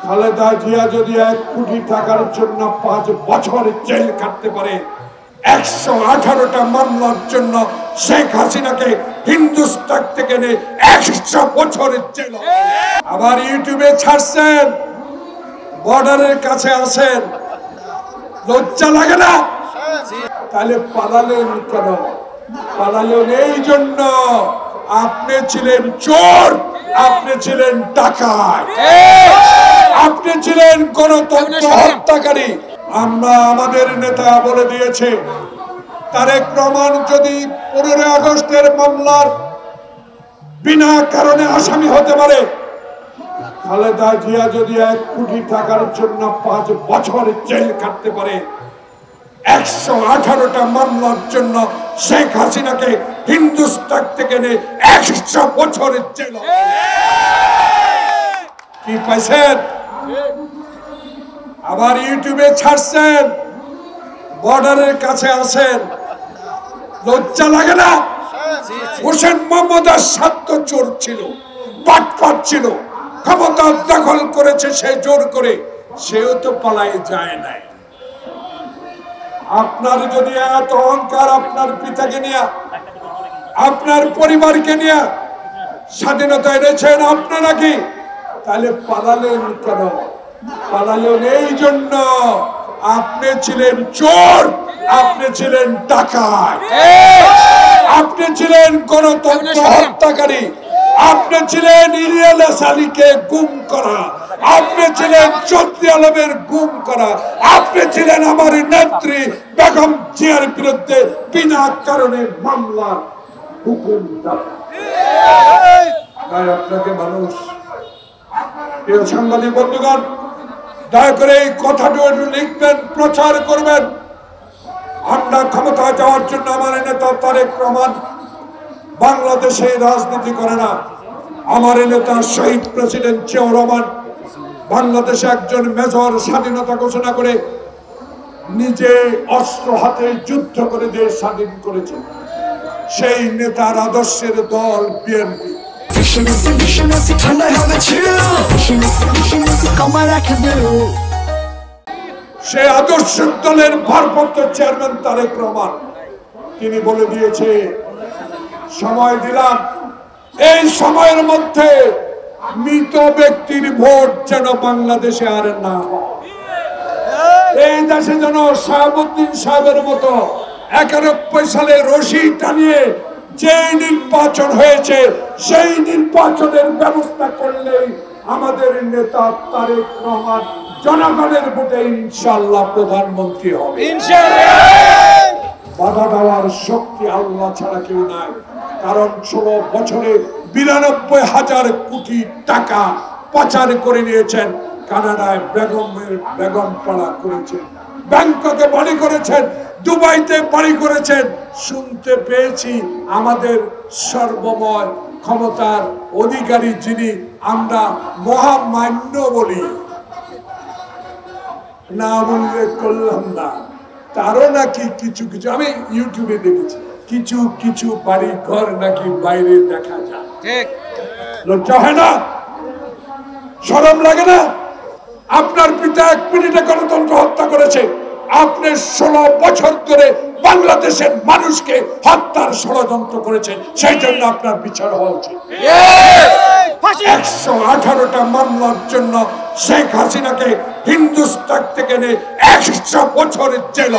খালেদা জিয়া যদি 1 কোটি টাকার জন্য 5 বছর জেল কাটতে পারে, 118টা মামলার জন্য শেখ হাসিনাকে হিন্দুস্তান থেকে 100 বছরের জেল। আবার ইউটিউবে ছাড়ছেন, বর্ডারের কাছে আছেন, লজ্জা লাগে না? তাহলে পালালেন কেন? পালালেন এই জন্য আপনি ছিলেন চোর, আপনি ছিলেন ডাকাত, আপনি ছিলেন গণতন্ত্র হত্যাকারী। আমরা আমাদের নেতা বলে দিয়েছে, তারেক রহমান যদি 15 আগস্টের মামলার বিনা কারণে আসামি হতে পারে, খালেদা জিয়া যদি 1 কোটি টাকার জন্য 5 বছর জেল কাটতে পারে, 118টা মামলার জন্য শেখ হাসিনাকে হিন্দুস্তান থেকে 100 বছরের জেল। কি পাইছেন? আবার ইউটিউবে ছাড়ছেন, বর্ডারের কাছে আছেন, লজ্জা লাগে না? হোসেন মোহাম্মদ এরশাদ তো চোর ছিল, বাটপার ছিল, ক্ষমতা দখল করেছে সে জোর করে, সেও তো পালায় যায় নাই। আপনার যদি এত অহংকার, আপনার পিতাকে নিয়ে, আপনার পরিবারকে নিয়ে স্বাধীনতা এনেছেন আপনি নাকি, তাহলে পালালেন কেন? পালালেন এই জন্য আপনি ছিলেন চোর, আপনি ছিলেন ডাকাত, আপনি ছিলেন গণতন্ত্র হত্যাকারী, আপনি ছিলেন ইলিয়াস আলীকে গুম করা, আপনি ছিলেন চৌধুরী আলমের গুম করা, আপনি ছিলেন আমার নেত্রী বেগম জিয়ার বিরুদ্ধে বিনা কারণে মামলা হুকুম দেওয়া। তাই আপনাকে মানুষ, প্রিয় সাংবাদিক বন্ধুগণ, দয়া করে এই কথাটি লিখবেন, প্রচার করবেন। আমরা ক্ষমতায় যাওয়ার জন্য আমার নেতা তারেক রহমান বাংলাদেশে রাজনীতি করে না। আমার নেতা শহীদ প্রেসিডেন্ট জিয়াউর রহমান বাংলাদেশে একজন মেজর স্বাধীনতা ঘোষণা করে নিজে অস্ত্র হাতে যুদ্ধ করে দেশ স্বাধীন করেছে। সেই নেতার আদর্শের দল বিএনপি। সে আদর্শ দলের ভারপ্রাপ্ত চেয়ারম্যান তারেক রহমান, তিনি বলে দিয়েছে, সময় দিলাম, এই সময়ের মধ্যে মৃত ব্যক্তির ভোট যেন বাংলাদেশে আর না হয়। এই দেশে যেন শাহাবুদ্দিন সাহেবের মতো 91 সালে রশি টানিয়ে যে নির্বাচন হয়েছে, সেই নির্বাচনের ব্যবস্থা করলেই আমাদের নেতা তারেক রহমান জনগণের ভোটে ইনশাআল্লাহ প্রধানমন্ত্রী হবে। বাধা দেওয়ার শক্তি আল্লাহ ছাড়া কেউ নাই। কারণ 16 বছরে 92,000 কোটি টাকা পাচার করে নিয়েছেন। কানাডায় বেগম পাড়া করেছেন, ব্যাংককে বাড়ি করেছেন, দুবাইতে বাড়ি করেছেন। শুনতে পেয়েছি আমাদের সর্বময় ক্ষমতার অধিকারী যিনি আমরা মহামান্য বলি, নাম উল্লেখ করলাম না, তারও নাকি কিছু কিছু, আমি ইউটিউবে দেখেছি, কিছু কিছু বাড়ি ঘর নাকি বাইরে দেখা যায়। লজ্জা হয় না? শরম লাগে না? আপনার পিতা 1 মিনিটে গণতন্ত্র হত্যা করেছে, আপনি 16 বছর ধরে বাংলাদেশের মানুষকে হত্যার ষড়যন্ত্র করেছেন, সেই জন্য আপনার বিচার হওয়া উচিত। 118টা মামলার জন্য শেখ হাসিনাকে হিন্দুস্তান থেকে 100 বছরের জেল।